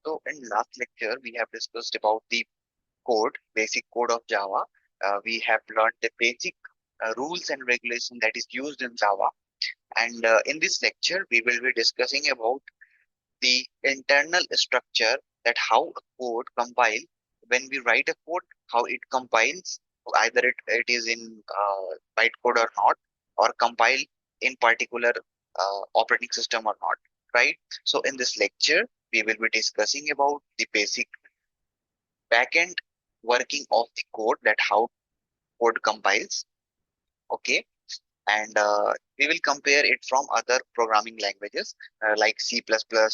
So in last lecture, we have discussed about the code, basic code of Java. We have learned the basic rules and regulation that is used in Java. And in this lecture, we will be discussing about the internal structure, that how a code compile when we write a code, how it compiles, either it is in bytecode or not, or compile in particular operating system or not, right? So in this lecture, we will be discussing about the basic backend working of the code, that how code compiles, okay? And we will compare it from other programming languages like C++,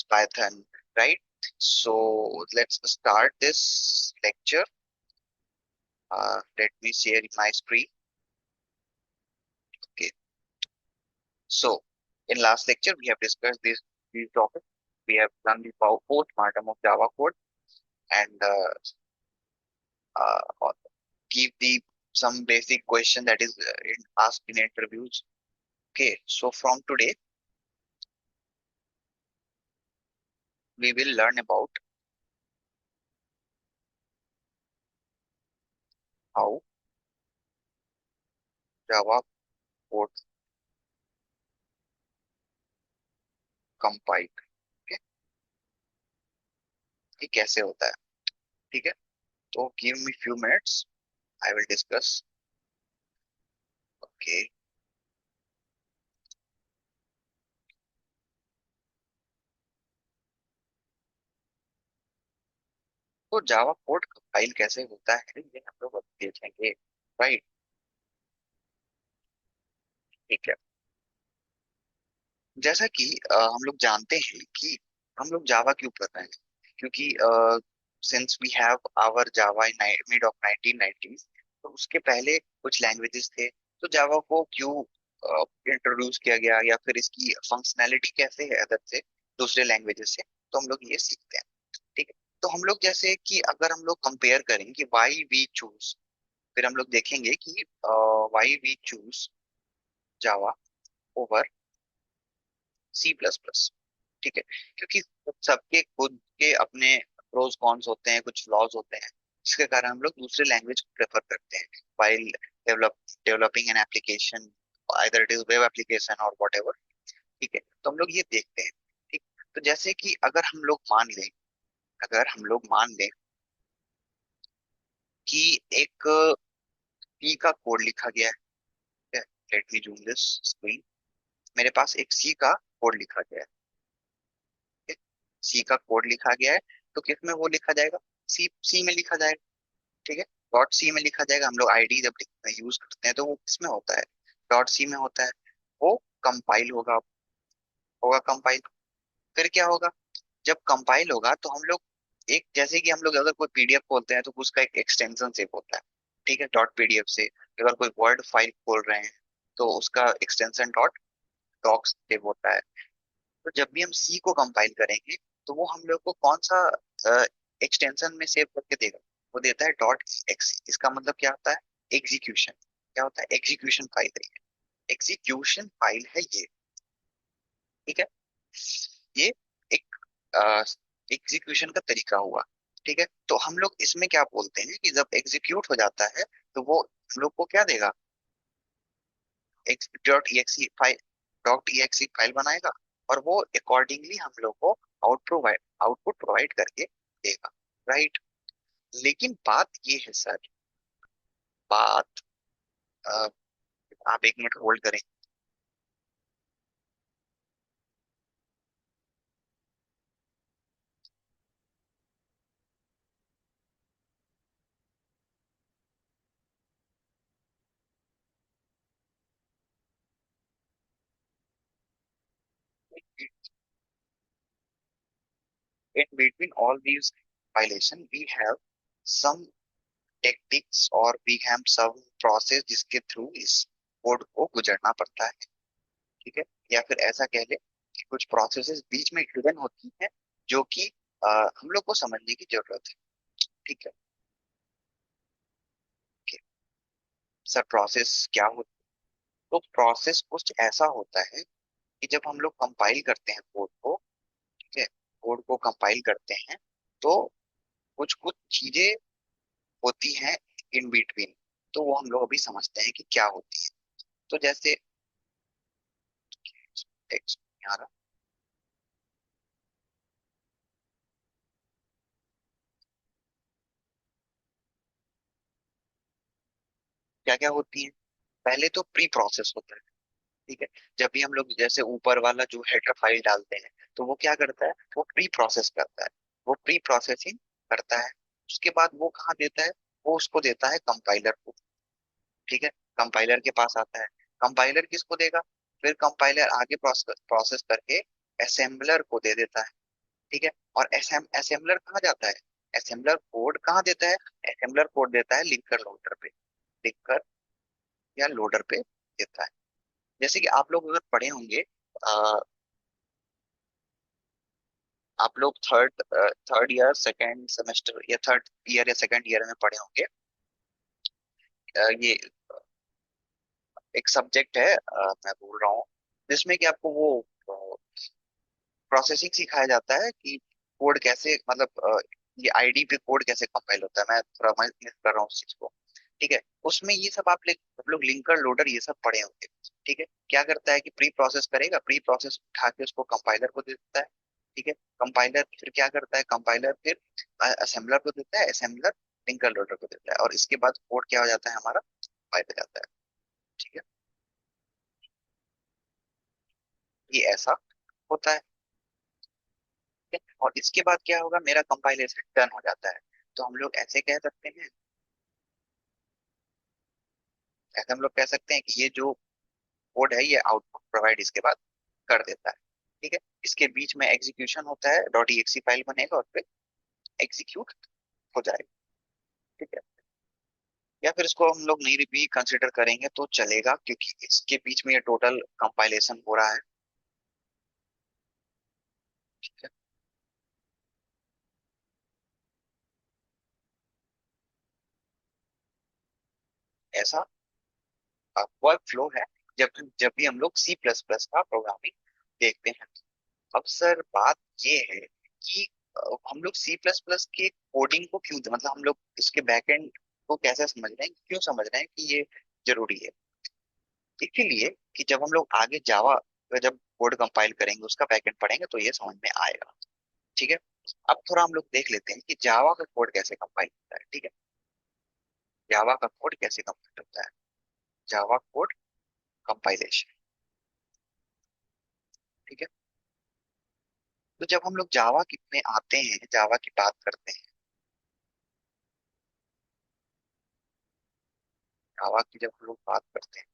Python, right? So let's start this lecture. Let me share my screen. Okay. So in last lecture, we have discussed these topics. We have done the postmortem of Java code, and give the some basic question that is asked in interviews. Okay. So from today, we will learn about how Java code compile, okay, ये कैसे होता है, ठीक है? तो give me few minutes, I will discuss. Okay. तो Java code compile कैसे होता है ये हम लोग अब देखेंगे, राइट? ठीक है। जैसा कि हम लोग जानते हैं कि हम लोग जावा क्यों कर रहे हैं, क्योंकि since we have our Java in mid of 1990s, तो उसके पहले कुछ लैंग्वेजेस थे। तो जावा को क्यों इंट्रोड्यूस किया गया, या फिर इसकी फंक्शनैलिटी कैसे है अदर से, दूसरे लैंग्वेजेस से, तो हम लोग ये सीखते हैं। ठीक है। तो हम लोग जैसे कि अगर हम लोग कंपेयर करें कि वाई वी चूज, फिर हम लोग देखेंगे कि why we choose Java over C plus plus. ठीक है। क्योंकि सबके खुद के अपने प्रोज कॉन्स होते हैं, कुछ लॉज होते हैं, जिसके कारण हम लोग दूसरे लैंग्वेज को प्रेफर करते हैं while developing an application, either it is web application और whatever। ठीक है। तो हम लोग ये देखते हैं। ठीक। तो जैसे कि अगर हम लोग मान लें कि एक सी का कोड लिखा गया है। Let me zoom this screen. मेरे पास एक सी का कोड लिखा गया है, सी का कोड लिखा गया है। तो किस में वो लिखा जाएगा? सी सी में लिखा जाएगा। ठीक है। डॉट सी में लिखा जाएगा। हम लोग आईडी जब यूज करते हैं तो वो किसमें होता है? डॉट सी में होता है। वो कंपाइल होगा कंपाइल। फिर क्या होगा? जब कंपाइल होगा तो हम लोग एक, जैसे कि हम लोग अगर कोई पीडीएफ खोलते हैं तो उसका एक एक्सटेंशन सेव होता है। ठीक है, डॉट पीडीएफ से। अगर कोई वर्ड फाइल खोल रहे हैं तो उसका एक्सटेंशन डॉट डॉक्स सेव होता है। तो जब भी हम सी को कंपाइल करेंगे तो वो हम लोग को कौन सा एक्सटेंशन में सेव करके देगा? वो देता है डॉट एक्स। इसका मतलब क्या होता है? एग्जीक्यूशन। क्या होता है? एग्जीक्यूशन फाइल है ये। एग्जीक्यूशन फाइल है ये। ठीक है। ये एक एग्जीक्यूशन का तरीका हुआ। ठीक है। तो हम लोग इसमें क्या बोलते हैं कि जब एग्जीक्यूट हो जाता है तो वो हम लोग को क्या देगा? डॉट ई एक्स ई फाइल बनाएगा, और वो अकॉर्डिंगली हम लोग को आउटपुट प्रोवाइड करके देगा, राइट? लेकिन बात ये है सर, बात अ, आप एक मिनट होल्ड करें। In between all these violation we have some techniques, और वी हैव सम प्रोसेस जिसके थ्रू इस कोड को गुजरना पड़ता है। ठीक है। या फिर ऐसा कह ले कि कुछ प्रोसेसेस बीच में हिडन होती हैं, जो कि हम लोग को समझने की जरूरत है। ठीक है। Okay, सर प्रोसेस क्या होती है? तो प्रोसेस कुछ ऐसा होता है कि जब हम लोग कंपाइल करते हैं कोड को, ठीक है, कोड को कंपाइल करते हैं, तो कुछ कुछ चीजें होती हैं इन बिटवीन, तो वो हम लोग अभी समझते हैं कि क्या होती है। तो जैसे टेक्स्ट आ रहा, क्या क्या होती है। पहले तो प्री प्रोसेस होता है। ठीक है, जब भी हम लोग जैसे ऊपर वाला जो हेडर फाइल डालते हैं, तो वो क्या करता है, वो प्री प्रोसेस करता है, वो प्री प्रोसेसिंग करता है। उसके बाद वो कहाँ देता है, वो उसको देता है कंपाइलर को। ठीक है, कंपाइलर के पास आता है। कंपाइलर किसको देगा, फिर कंपाइलर आगे प्रोसेस प्रोसेस करके असेंबलर को दे देता है। ठीक है, और असेंबलर कहाँ जाता है, असेंबलर कोड कहाँ देता है, असेंबलर कोड देता है लिंकर लोडर पे, लिंकर या लोडर पे देता है। जैसे कि आप लोग अगर पढ़े होंगे, आप लोग third third year second semester या थर्ड ईयर या सेकेंड ईयर में पढ़े होंगे, ये एक सब्जेक्ट है, मैं बोल रहा हूँ, जिसमें कि आपको वो प्रोसेसिंग सिखाया जाता है कि कोड कैसे, मतलब ये आईडी पे कोड कैसे कंपाइल होता है। मैं थोड़ा मिस कर रहा हूँ उस चीज को। ठीक है, उसमें ये सब आप लोग लिंकर लोडर ये सब पढ़े होंगे। ठीक है, क्या करता है कि प्री प्रोसेस करेगा, प्री प्रोसेस उठा के उसको कंपाइलर को दे देता है। ठीक है, कंपाइलर फिर क्या करता है, कंपाइलर फिर असेंबलर को देता है, असेंबलर लिंकर लोडर को देता है, और इसके बाद कोड क्या हो जाता है हमारा, कंपाइल हो जाता है। ठीक है, ये ऐसा होता है। ठीक है? और इसके बाद क्या होगा, मेरा कंपाइलेशन डन हो जाता है। तो हम लोग ऐसे कह सकते हैं, ऐसे हम लोग कह सकते हैं कि ये जो कोड है ये आउटपुट प्रोवाइड इसके बाद कर देता है। ठीक है, इसके बीच में एग्जीक्यूशन होता है, डॉट exe फाइल बनेगा और फिर एग्जीक्यूट हो जाएगा। ठीक है, या फिर इसको हम लोग नहीं भी कंसिडर करेंगे तो चलेगा, क्योंकि इसके बीच में ये टोटल कंपाइलेशन हो रहा है। ठीक है, ऐसा वर्क फ्लो है जब जब भी हम लोग सी प्लस प्लस का प्रोग्रामिंग देखते हैं। अब सर बात ये है कि हम लोग सी प्लस प्लस के कोडिंग को क्यों, मतलब हम लोग इसके बैकएंड को कैसे समझ रहे हैं, क्यों समझ रहे हैं कि ये जरूरी है। इसीलिए कि जब हम लोग आगे जावा का जब कोड कंपाइल करेंगे, उसका बैकएंड पढ़ेंगे, तो ये समझ में आएगा। ठीक है, अब थोड़ा हम लोग देख लेते हैं कि जावा का कोड कैसे कंपाइल होता है। ठीक है, जावा का कोड कैसे कंपाइल होता है, जावा कोड कंपाइलेशन। ठीक है, तो जब हम लोग जावा की में आते हैं, जावा की बात करते हैं, जावा की जब हम लोग बात करते हैं,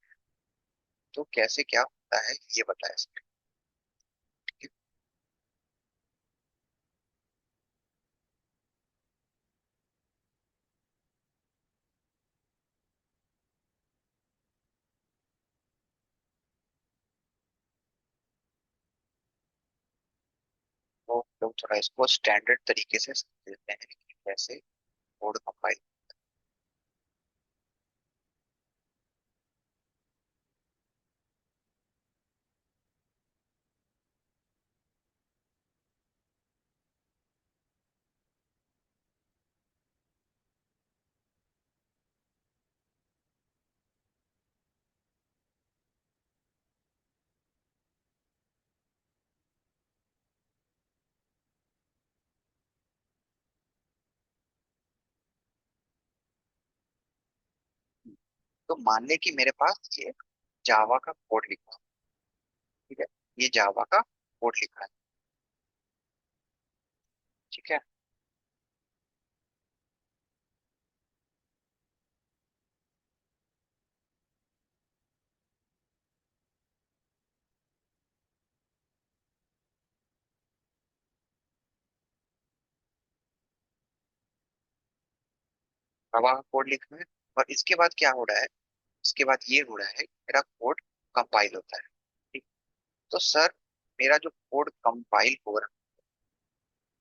तो कैसे क्या होता है ये बताया इसमें। ठीक है, तो लोग थोड़ा इसको स्टैंडर्ड तरीके से समझ लेते हैं कि कैसे कोड कंपाइल। तो मान ले कि मेरे पास ये जावा का कोड लिखा है। ठीक है, ये जावा का कोड लिखा है। ठीक है, जावा का कोड लिखा है, और इसके बाद क्या हो रहा है, इसके बाद ये हो रहा है मेरा कोड कंपाइल होता है। ठीक, तो सर मेरा जो कोड कंपाइल हो रहा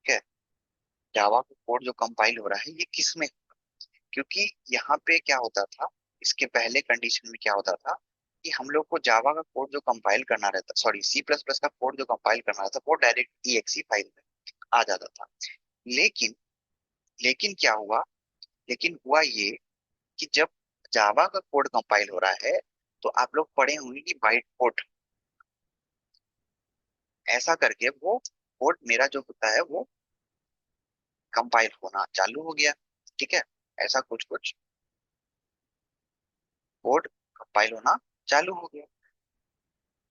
है, जावा का कोड जो कंपाइल हो रहा है, ये किस में, क्योंकि यहाँ पे क्या होता था, इसके पहले कंडीशन में क्या होता था कि हम लोग को जावा का कोड जो कंपाइल करना रहता, सॉरी सी प्लस प्लस का कोड जो कंपाइल करना रहता, वो डायरेक्ट ईएक्सी फाइल में आ जाता था। लेकिन लेकिन क्या हुआ, लेकिन हुआ ये कि जब जावा का कोड कंपाइल हो रहा है तो आप लोग पढ़े होंगे कि बाइट कोड, ऐसा करके वो कोड मेरा जो होता है वो कंपाइल होना चालू हो गया। ठीक है, ऐसा कुछ कुछ कोड कंपाइल होना चालू हो गया।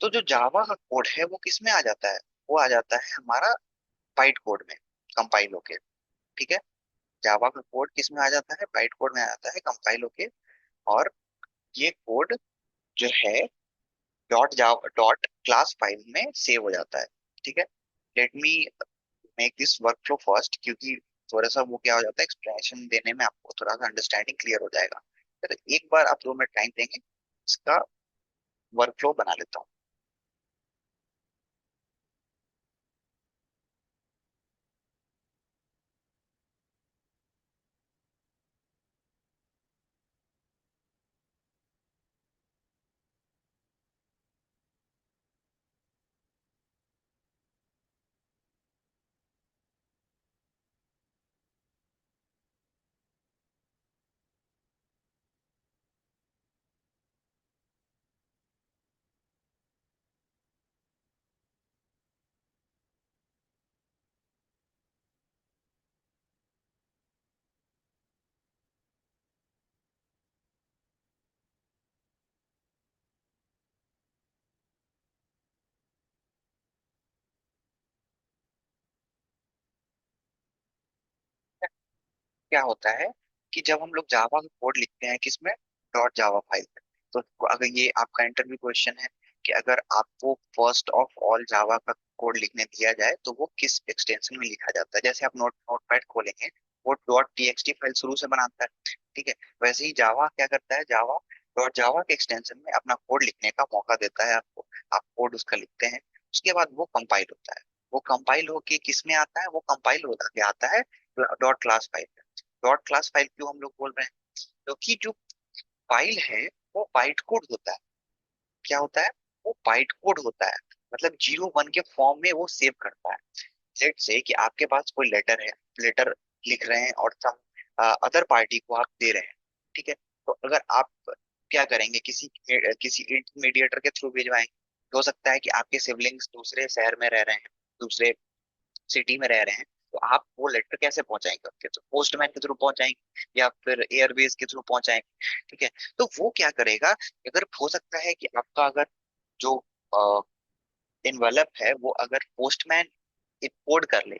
तो जो जावा का कोड है वो किस में आ जाता है, वो आ जाता है हमारा बाइट कोड में कंपाइल होके। ठीक है, जावा का कोड किस में आ जाता है, बाइट कोड में आ जाता है कंपाइल होके। और ये कोड जो है dot Java dot class file में सेव हो जाता है। ठीक है, let me make this work flow first, क्योंकि थोड़ा सा वो क्या हो जाता है, एक्सप्लेनेशन देने में आपको थोड़ा सा अंडरस्टैंडिंग क्लियर हो जाएगा। तो एक बार आप 2 मिनट टाइम देंगे, इसका वर्क फ्लो बना लेता हूँ। क्या होता है कि जब हम लोग जावा का कोड लिखते हैं किसमें, डॉट जावा फाइल में, तो अगर ये आपका इंटरव्यू क्वेश्चन है कि अगर आपको फर्स्ट ऑफ ऑल जावा का कोड लिखने दिया जाए तो वो किस एक्सटेंशन में लिखा जाता है। जैसे आप नोटपैड खोलेंगे, वो डॉट टीएक्सटी फाइल शुरू से बनाता है। ठीक है, वैसे ही जावा क्या करता है, जावा डॉट जावा के एक्सटेंशन में अपना कोड लिखने का मौका देता है आपको। आप कोड उसका लिखते हैं, उसके बाद वो कंपाइल होता है। वो कंपाइल होके किस में आता है, वो कंपाइल होता के आता है dot class file. Dot class file क्यों हम लोग बोल रहे हैं, क्योंकि जो फाइल है वो बाइट कोड होता है। क्या होता है, वो बाइट कोड होता है, मतलब 0 1 के फॉर्म में वो सेव करता है। लेट से कि आपके पास कोई लेटर है, लेटर लिख रहे हैं और सम अदर पार्टी को आप दे रहे हैं। ठीक है, तो अगर आप क्या करेंगे, किसी किसी इंटरमीडिएटर के थ्रू भिजवाएंगे। हो सकता है कि आपके सिबलिंग्स दूसरे शहर में रह रहे हैं, दूसरे सिटी में रह रहे हैं, तो आप वो लेटर कैसे पहुंचाएंगे, उनके थ्रू पोस्टमैन के थ्रू पहुंचाएंगे या फिर एयरवेज के थ्रू पहुंचाएंगे। ठीक है, तो वो क्या करेगा, अगर हो सकता है कि आपका अगर जो इन्वेलप है वो अगर पोस्टमैन कोड कर ले,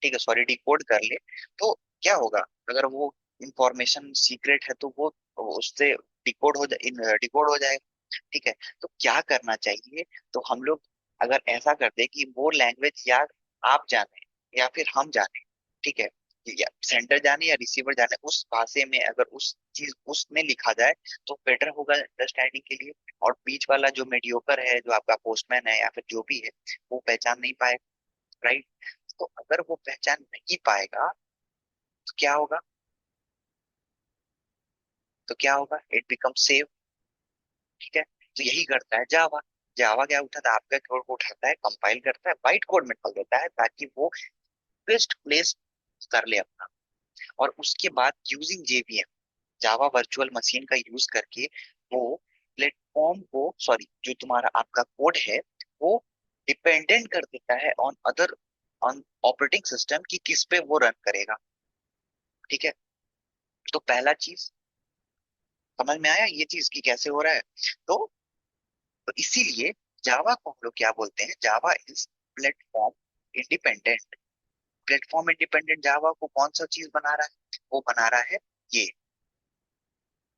ठीक है सॉरी डिकोड कर ले, तो क्या होगा, अगर वो इंफॉर्मेशन सीक्रेट है तो वो उससे डिकोड हो जाएगा। ठीक है, तो क्या करना चाहिए, तो हम लोग अगर ऐसा करते कि वो लैंग्वेज या आप जाने या फिर हम जाने, ठीक है, या सेंडर जाने या रिसीवर जाने, उस भाषा में अगर उस चीज उसमें लिखा जाए तो बेटर होगा अंडरस्टैंडिंग के लिए। और बीच वाला जो मीडियोकर है, जो आपका पोस्टमैन है या फिर जो भी है, वो पहचान नहीं पाएगा। राइट, तो अगर वो पहचान नहीं पाएगा तो क्या होगा, तो क्या होगा, इट बिकम सेव। ठीक है, तो यही करता है जावा। जावा क्या उठाता है, आपका कोड को उठाता है, कंपाइल करता है, बाइट कोड में डाल देता है ताकि वो बेस्ट प्लेस कर ले अपना। और उसके बाद using JVM, Java virtual machine का यूज करके वो प्लेटफॉर्म को, सॉरी जो तुम्हारा आपका कोड है वो डिपेंडेंट कर देता है on other, on operating system की किस पे वो रन करेगा। ठीक है, तो पहला चीज समझ में आया ये चीज की कैसे हो रहा है। तो, तो इसीलिए जावा को हम लोग क्या बोलते हैं, Java is platform independent. Platform independent Java को कौन सा चीज बना रहा है, वो बना रहा है ये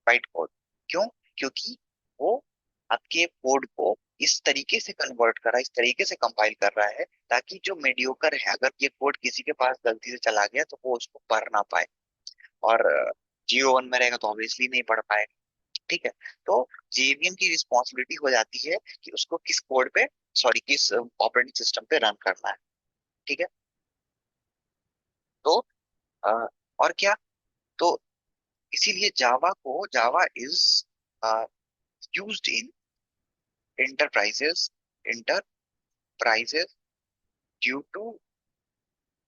बाइट कोड। क्यों, क्योंकि वो आपके कोड को इस तरीके से कन्वर्ट कर रहा है, इस तरीके से कंपाइल कर रहा है ताकि जो मीडियोकर है, अगर ये कोड किसी के पास गलती से चला गया तो वो उसको पढ़ ना पाए। और 0 1 में रहेगा तो ऑब्वियसली नहीं पढ़ पाएगा। ठीक है, तो जेवीएम की रिस्पॉन्सिबिलिटी हो जाती है कि उसको किस कोड पे, सॉरी किस ऑपरेटिंग सिस्टम पे रन करना है। ठीक है, तो अ, और क्या, तो इसीलिए Java is used in enterprises enterprises due to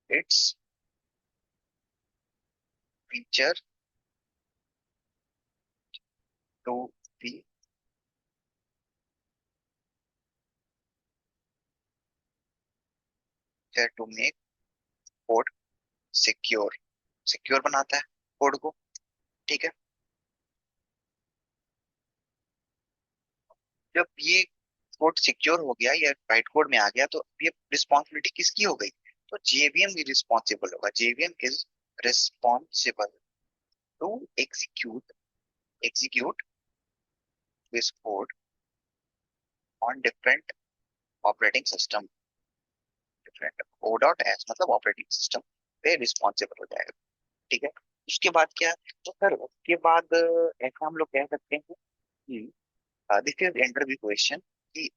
its feature to be to make code secure, secure बनाता है कोड को। ठीक है, जब ये कोड सिक्योर हो गया या बाइट कोड में आ गया तो ये रिस्पॉन्सिबिलिटी किसकी हो गई? तो जेवीएम ही रिस्पॉन्सिबल होगा। JVM is responsible to execute execute this code on different operating system. Different O dot S मतलब ऑपरेटिंग सिस्टम पे रिस्पॉन्सिबल हो जाएगा। ठीक है, उसके बाद क्या? तो सर उसके बाद ऐसा हम लोग कह सकते हैं कि दिस इज इंटरव्यू क्वेश्चन कि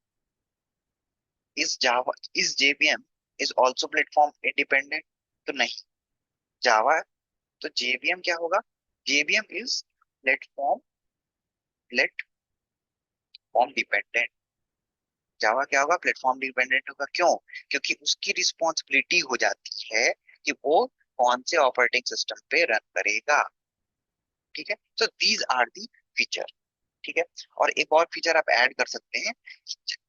इस जावा इस JVM is also platform independent? तो नहीं, जावा तो जेवीएम क्या होगा? JVM is platform platform dependent. Java क्या होगा? प्लेटफॉर्म डिपेंडेंट होगा। क्यों? क्योंकि उसकी रिस्पॉन्सिबिलिटी हो जाती है कि वो कौन से ऑपरेटिंग सिस्टम पे रन करेगा। ठीक है, तो दीज आर दी फीचर। ठीक है, और एक और फीचर आप ऐड कर सकते हैं।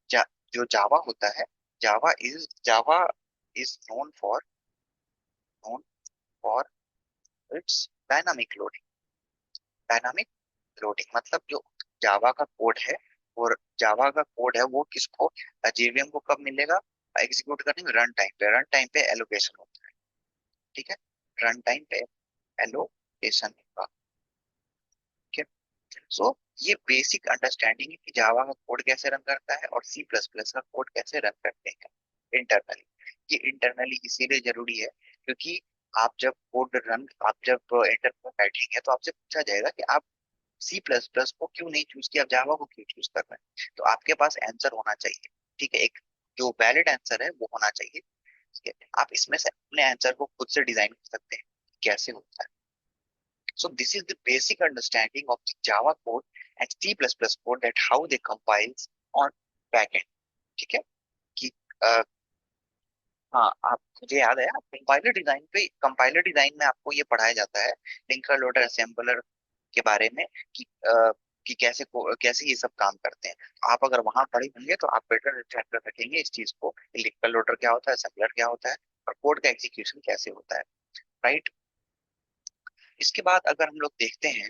जा, जो जावा होता है, Java is known for its dynamic loading मतलब जो जावा का कोड है, और जावा का कोड है वो किसको, जेवीएम को कब मिलेगा? एग्जीक्यूट करने में रन टाइम पे एलोकेशन होता है। ठीक है, रन टाइम पे एलोकेशन होगा। ठीक है, सो ये बेसिक अंडरस्टैंडिंग है कि जावा का कोड कैसे रन करता है और सी प्लस प्लस का कोड कैसे रन करते हैं इंटरनली। ये इंटरनली इसीलिए जरूरी है क्योंकि आप जब इंटर में बैठेंगे तो आपसे पूछा जाएगा कि आप सी प्लस प्लस को क्यों नहीं चूज किया, जावा को क्यों चूज कर रहे हैं। तो आपके पास आंसर होना चाहिए। ठीक है, एक जो वैलिड आंसर है वो होना चाहिए। ठीक है, आप इसमें से अपने आंसर को खुद से डिजाइन कर सकते हैं कैसे होता है। So this is the basic understanding of the Java code and C++ code that how they compiles on backend. ठीक है कि अ, हाँ, आप मुझे याद है कंपाइलर डिजाइन में आपको ये पढ़ाया जाता है लिंकर लोडर असेंबलर के बारे में कि कि कैसे ये सब काम करते हैं। तो आप अगर वहां पढ़े होंगे तो आप बेटर अंडरस्टैंड कर सकेंगे इस चीज को कि लिंकर लोडर क्या होता है, असेंबलर क्या होता है, और कोड का एग्जीक्यूशन कैसे होता है। राइट, इसके बाद अगर हम लोग देखते हैं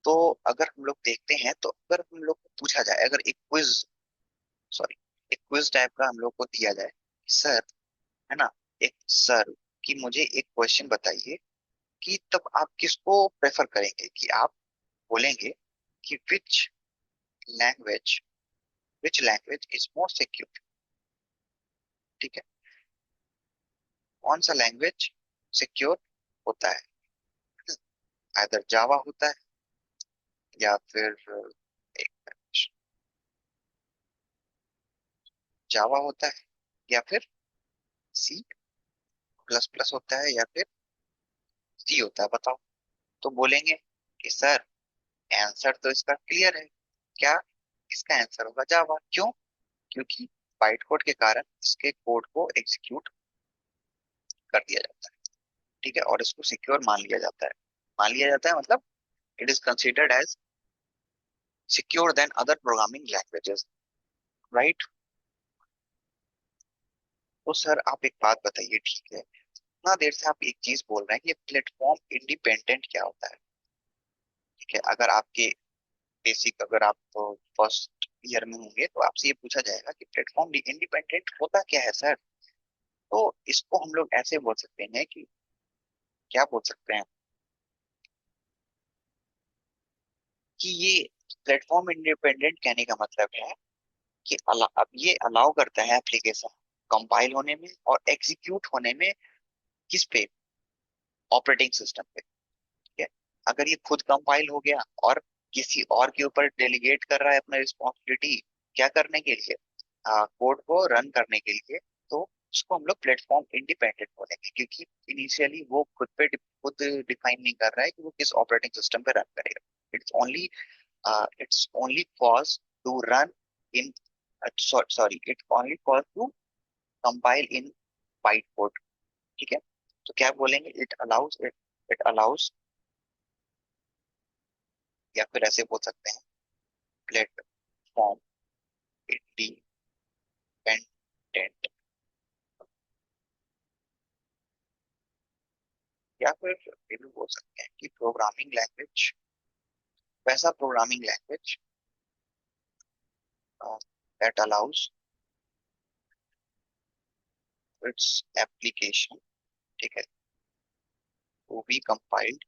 तो अगर हम लोग को पूछा जाए, अगर एक क्विज टाइप का हम लोग को दिया जाए, सर, है ना, एक सर कि मुझे एक क्वेश्चन बताइए कि तब आप किसको प्रेफर करेंगे, कि आप बोलेंगे कि language which language is more secure. ठीक है, कौन सा लैंग्वेज सिक्योर होता है? आइदर जावा होता है या फिर एक जावा होता है या फिर सी प्लस प्लस होता है या फिर सी होता है, बताओ। तो बोलेंगे कि सर आंसर तो इसका क्लियर है। क्या? इसका आंसर होगा जावा। क्यों? क्योंकि बाइट कोड के कारण इसके कोड को एग्जीक्यूट कर दिया जाता है। ठीक है, और इसको सिक्योर मान लिया जाता है। मान लिया जाता है मतलब it is considered as secure than other programming languages. Right, तो सर आप एक बात बताइए, ठीक है, इतना देर से आप एक चीज बोल रहे हैं कि प्लेटफॉर्म इंडिपेंडेंट क्या होता है? ठीक है, अगर आप फर्स्ट ईयर में होंगे तो आपसे ये पूछा जाएगा कि प्लेटफॉर्म इंडिपेंडेंट होता क्या है सर। तो इसको हम लोग ऐसे बोल सकते हैं कि, क्या बोल सकते हैं, कि ये प्लेटफॉर्म इंडिपेंडेंट कहने का मतलब है कि अब ये अलाउ करता है एप्लीकेशन कंपाइल होने में और एग्जीक्यूट होने में, किस पे? ऑपरेटिंग सिस्टम पे। ठीक है, अगर ये खुद कंपाइल हो गया और किसी और के ऊपर डेलीगेट कर रहा है अपना रिस्पॉन्सिबिलिटी क्या करने के लिए, कोड को रन करने के लिए, तो उसको हम लोग प्लेटफॉर्म इंडिपेंडेंट बोलेंगे क्योंकि इनिशियली वो खुद डिफाइन नहीं कर रहा है कि वो किस ऑपरेटिंग सिस्टम पे रन करेगा। It's only it's only cause to run in sorry it only cause to compile in byte code. ठीक है, तो क्या बोलेंगे? इट अलाउज या फिर ऐसे बोल सकते हैं प्लेटफॉर्म इंडिपेंडेंट, या फिर ये भी बोल सकते हैं कि प्रोग्रामिंग लैंग्वेज, वैसा programming language that allows its application, ठीक है, to be compiled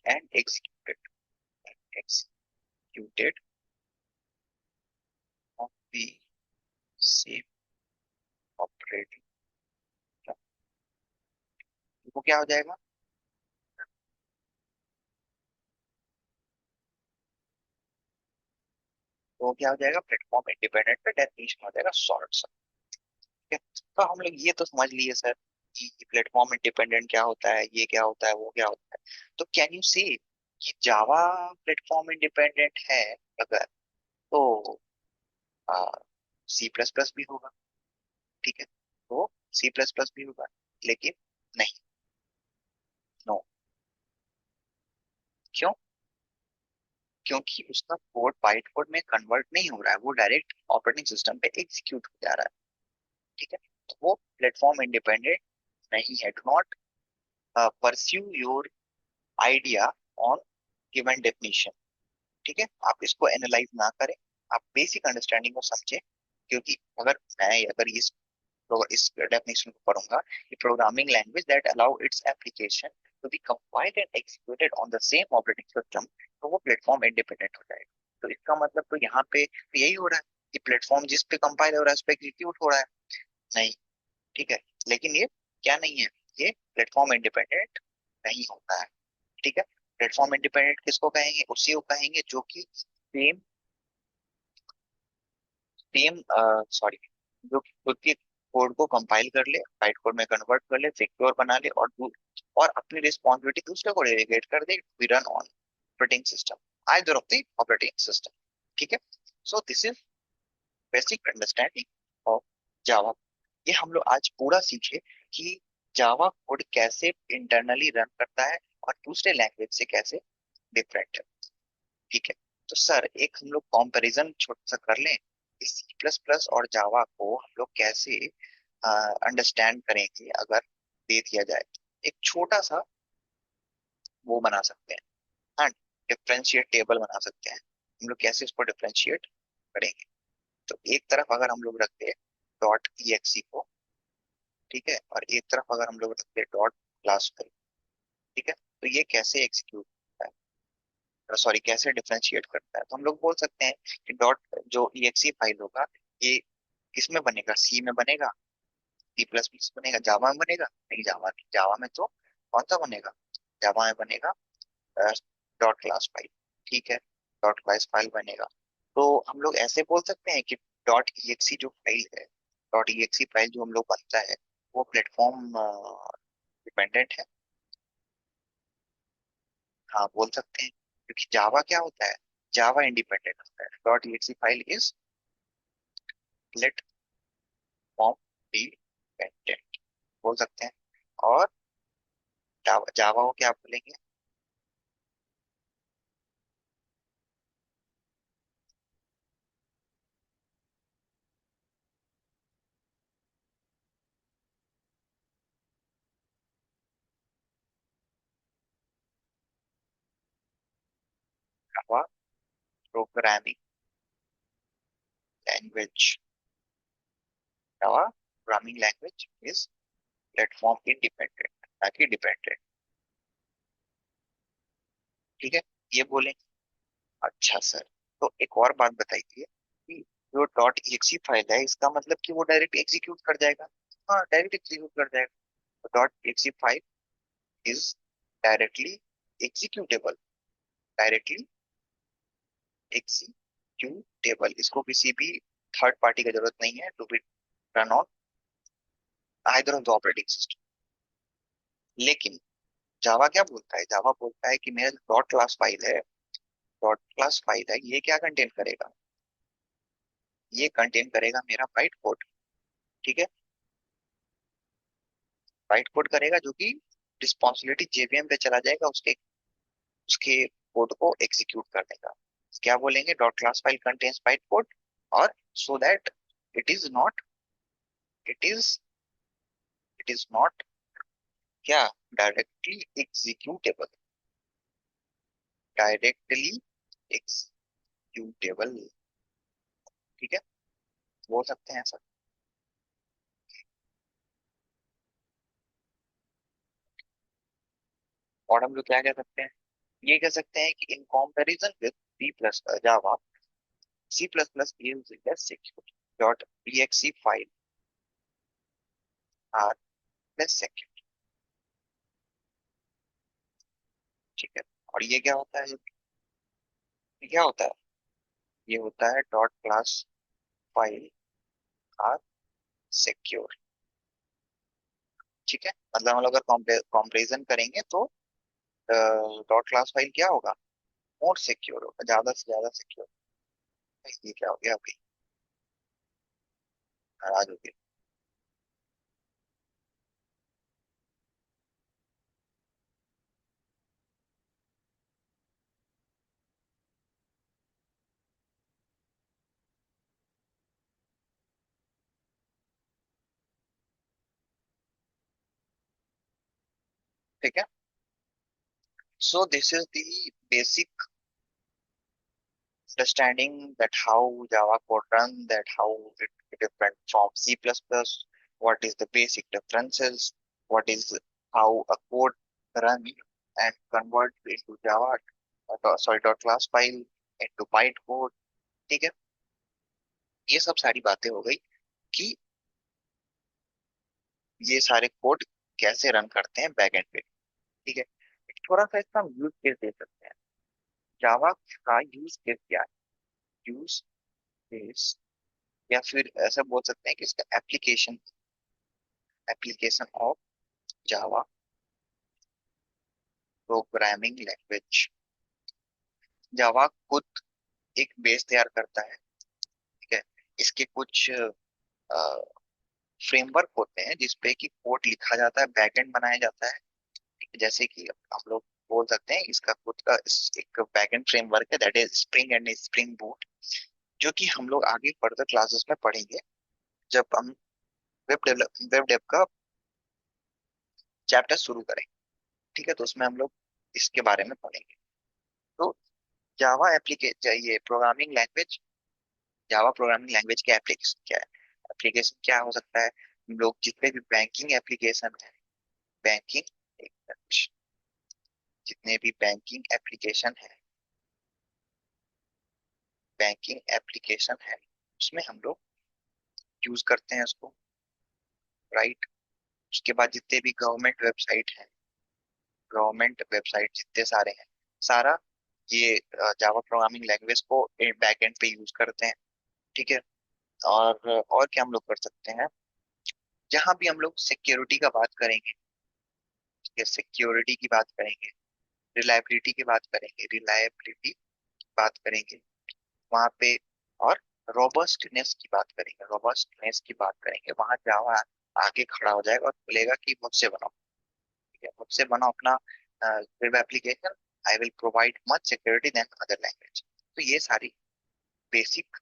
and executed on the same operating system। वो क्या हो जाएगा? वो क्या हो जाएगा? प्लेटफॉर्म इंडिपेंडेंट का डेफिनेशन हो जाएगा शॉर्ट सा। ठीक है, तो हम लोग ये तो समझ लिए सर कि प्लेटफॉर्म इंडिपेंडेंट क्या होता है, ये क्या होता है, वो क्या होता है। तो कैन यू से कि जावा प्लेटफॉर्म इंडिपेंडेंट है अगर, तो सी प्लस प्लस भी होगा। ठीक है, तो सी प्लस प्लस भी होगा, लेकिन नहीं, नो। क्यों? क्योंकि उसका कोड बाइट कोड में कन्वर्ट नहीं हो रहा है, वो डायरेक्ट ऑपरेटिंग सिस्टम पे एग्जीक्यूट हो जा रहा है। ठीक है, तो वो प्लेटफॉर्म इंडिपेंडेंट नहीं है। Do not pursue your idea on given definition. ठीक है, आप इसको एनालाइज ना करें, आप बेसिक अंडरस्टैंडिंग को समझें। क्योंकि अगर इस डेफिनेशन को पढ़ूंगा कि programming language that allow its application to be compiled and executed on the same operating system, तो वो प्लेटफॉर्म इंडिपेंडेंट हो जाएगा। तो इसका मतलब तो यहाँ पे तो यही हो रहा है कि प्लेटफॉर्म जिस पे कंपाइल हो रहा है उस पे एग्जीक्यूट हो रहा है। नहीं, ठीक है, लेकिन ये क्या नहीं है, ये प्लेटफॉर्म इंडिपेंडेंट नहीं होता है। ठीक है, प्लेटफॉर्म इंडिपेंडेंट किसको कहेंगे? उसी को कहेंगे जो कि सेम सेम सॉरी, जो कि खुद के कोड को कंपाइल कर ले, बाइट कोड में कन्वर्ट कर ले, सिक्योर बना ले, और अपनी रिस्पॉन्सिबिलिटी दूसरे को डेलीगेट कर दे, we run on operating system either of the operating system. ठीक है, so this is basic understanding of Java. ये हम लोग आज पूरा सीखे कि जावा कोड कैसे इंटरनली रन करता है और दूसरे लैंग्वेज से कैसे डिफरेंट है। ठीक है, तो सर एक हम लोग कंपैरिजन छोटा सा कर लें, सी प्लस प्लस और जावा को हम लोग कैसे अंडरस्टैंड करेंगे अगर दे दिया जाए। एक छोटा सा वो बना सकते हैं, हाँ, डिफरेंशिएट टेबल बना सकते हैं। हम लोग कैसे इसको डिफरेंशिएट करेंगे? तो एक तरफ अगर हम लोग रखते हैं डॉट ई को, ठीक है, और एक तरफ अगर हम लोग रखते हैं डॉट क्लास फाइल, ठीक है, तो ये कैसे एग्जीक्यूट करता है, सॉरी कैसे डिफरेंशिएट करता है? तो हम लोग बोल सकते हैं कि डॉट जो ई फाइल होगा, ये किस में बनेगा? सी में बनेगा, सी प्लस प्लस बनेगा, जावा में बनेगा? नहीं, जावा नहीं, जावा में तो कौन सा बनेगा? जावा में बनेगा डॉट क्लास फाइल। ठीक है, डॉट क्लास फाइल बनेगा। तो हम लोग ऐसे बोल सकते हैं कि डॉट ई जो फाइल है, डॉट ई फाइल जो हम लोग बनता है, वो प्लेटफॉर्म डिपेंडेंट है। हाँ, बोल सकते हैं, क्योंकि जावा क्या होता है? जावा इंडिपेंडेंट होता है, dot E file is platform dependent बोल सकते हैं। और जावा जावा को क्या बोलेंगे? जावा programming language, Java programming language is platform independent, ना कि डिपेंडेंट। ठीक है, ये बोले। अच्छा सर, तो एक और बात बताइए कि जो डॉट exe फाइल है, इसका मतलब कि वो डायरेक्ट एग्जीक्यूट कर जाएगा? हाँ, डायरेक्ट एग्जीक्यूट कर जाएगा। तो dot exe file is directly executable, directly executable. इसको किसी भी थर्ड पार्टी की जरूरत नहीं है to be run on either of the operating system. लेकिन जावा क्या बोलता है? जावा बोलता है कि मेरा डॉट क्लास फाइल है, डॉट क्लास फाइल है, ये क्या कंटेन करेगा? ये कंटेन करेगा मेरा बाइट कोड। ठीक है, बाइट कोड करेगा जो कि रिस्पॉन्सिबिलिटी जेवीएम पे चला जाएगा उसके। उसके कोड को एग्जीक्यूट करने का। क्या बोलेंगे, dot class file contains byte code, और so that it is not it is it is not क्या, डायरेक्टली एग्जीक्यूटेबल, डायरेक्टली एग्जीक्यूटेबल। ठीक है, बोल सकते हैं सर। और हम लोग क्या कह सकते हैं, ये कह सकते हैं कि in comparison with C plus Java, C plus plus is less secure, dot exe file are less secure। ठीक है, और ये क्या होता है, ये क्या होता है, ये होता है dot class file are secure. ठीक है, मतलब हम लोग अगर कंपेरिजन करेंगे तो डॉट क्लास फाइल क्या होगा, मोर सिक्योर होगा, ज्यादा से ज्यादा सिक्योर। ये क्या हो गया भाई, नाराज हो गया। ठीक है, so this is the basic understanding that how Java code run, that how it different from C++, what is the basic differences, what is how a code run and convert into Java, sorry, dot class file into bytecode। ठीक है, ये सब सारी बातें हो गई कि ये सारे कोड कैसे रन करते हैं बैकएंड पे। ठीक है, थोड़ा सा इसका यूज केस दे सकते हैं। जावा का यूज केस क्या है, यूज केस, या फिर ऐसा बोल सकते हैं कि इसका application, application of Java programming language. Java खुद एक बेस तैयार करता है। ठीक है, इसके कुछ फ्रेमवर्क होते हैं जिसपे कि कोड लिखा जाता है, बैकएंड बनाया जाता है। ठीक है, जैसे कि हम लोग बोल सकते हैं इसका खुद का एक बैकएंड फ्रेमवर्क है, that is spring and spring boot, जो कि हम लोग आगे फर्दर क्लासेस में पढ़ेंगे जब हम वेब डेव का चैप्टर शुरू करेंगे। ठीक है, तो उसमें हम लोग इसके बारे में पढ़ेंगे। तो जावा एप्लीकेशन, ये प्रोग्रामिंग लैंग्वेज, जावा प्रोग्रामिंग लैंग्वेज का एप्लीकेशन क्या है, एप्लीकेशन क्या हो सकता है, हम लोग जितने भी बैंकिंग एप्लीकेशन है, बैंकिंग, जितने भी बैंकिंग एप्लीकेशन है, बैंकिंग एप्लीकेशन है, उसमें हम लोग यूज करते हैं उसको, राइट। उसके बाद जितने भी गवर्नमेंट वेबसाइट है, गवर्नमेंट वेबसाइट जितने सारे हैं, सारा ये जावा प्रोग्रामिंग लैंग्वेज को बैक एंड पे यूज करते हैं। ठीक है, और क्या हम लोग कर सकते हैं, जहां भी हम लोग सिक्योरिटी का बात करेंगे, ठीक है, सिक्योरिटी की बात करेंगे, रिलायबिलिटी की बात करेंगे, रिलायबिलिटी बात करेंगे वहां पे, और रोबस्टनेस की बात करेंगे, रोबस्टनेस की बात करेंगे, वहां जावा आगे खड़ा हो जाएगा और बोलेगा कि मुझसे बनाओ। ठीक है, मुझसे बनाओ अपना web application, I will provide much security than other language. तो ये सारी बेसिक